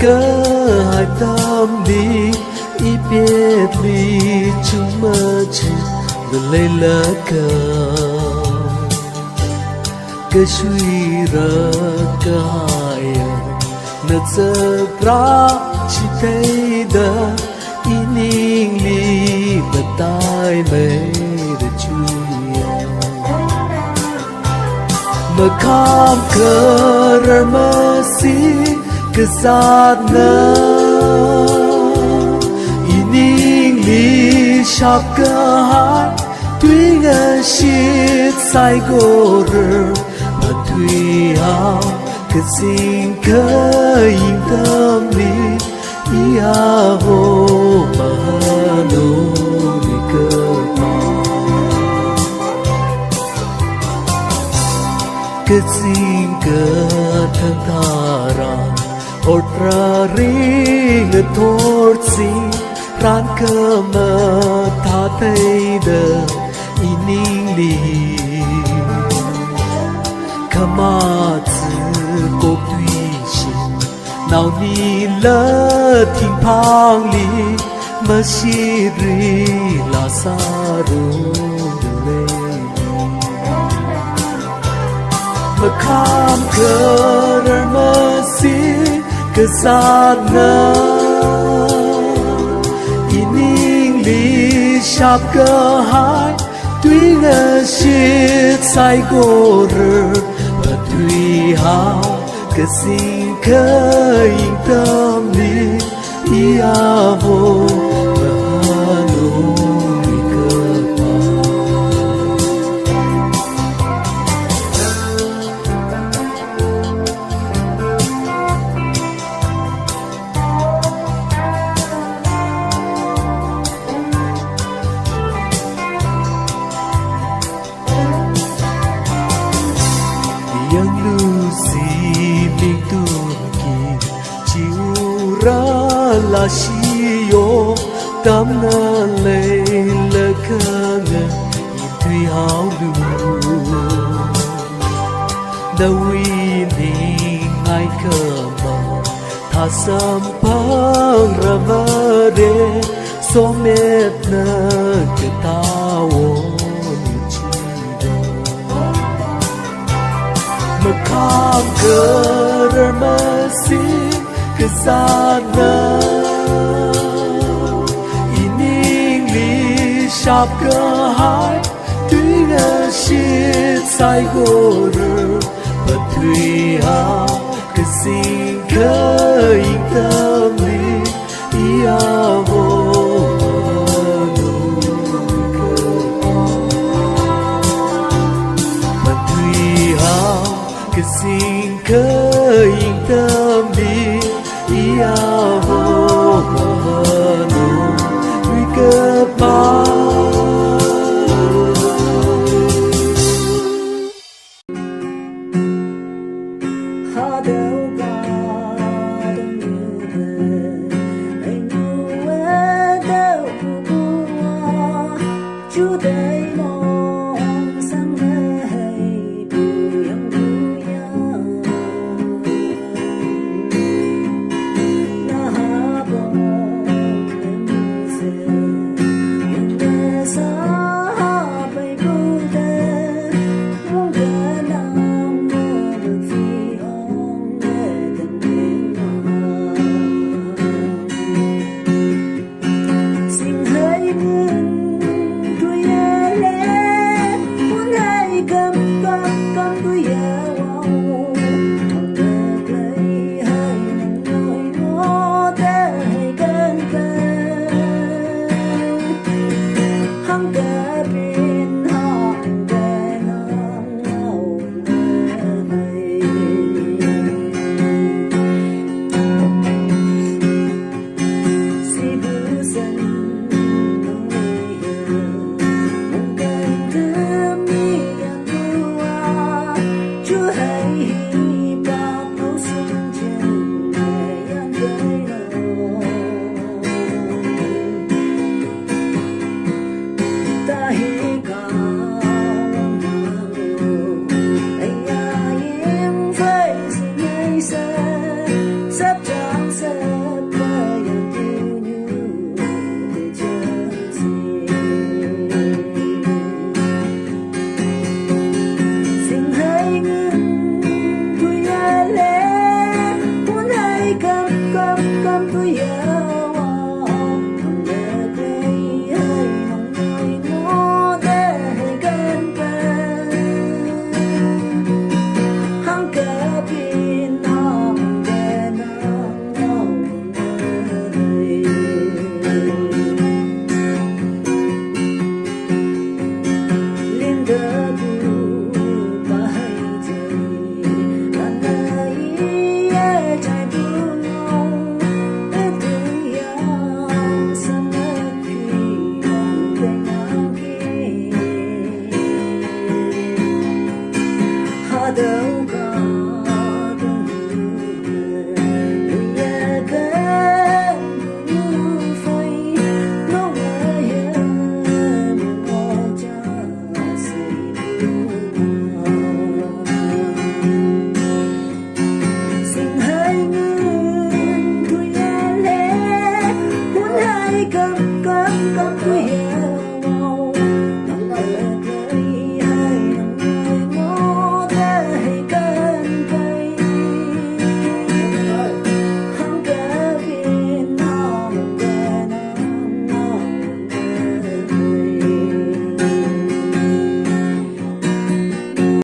cơ hai tâm đi ý biết ly chúng mơ chỉ và lấy lỡ cơ cơ suy ra cơ hai nợ giờ ra chỉ thấy đỡ ý ninh ly và tai mê để chui mà khám cơ ra mơ xí cơ sát nơ ý ninh ly sắp cơ hai tuy ngờ shit sai gồ rơ mà tuy hào cơ xin cơ yên tâm đi ý à hồ mà nô đi cơ cơ xin cơ thân thà ra ột ra ri ngờ thốt si ran cơ mơ tha thấy đờ ý ninh đi khama tư cô tuy xin nào ni lỡ thiên phang li mà si ri là sa ru lê mà khám cơ ra mơ si cơ sát nơ ý ninh ly sắp cơ hai tuy ngờ shit sai gồ rơ và tuy hào cơ xin cơ yên tâm đi ý à vô và nỗi cơ yang lu si mình tu kỳ chiu ra là si yo tâm na lệ lệ cơ ngờ tuy hào lu đâu ini ngay cơ mà tha sam pang ra vơ de so met na ke tawo mà khám cơ ra mơ xí cơ sát nơ ý ninh ly sắp cơ hai tuy ngờ shit sai gồ rơ và tuy hào cơ xin cơ yên tâm đi ý à vô cơ xin cơ yên tâm đi ý à vô mà nô nguy cơ ba 不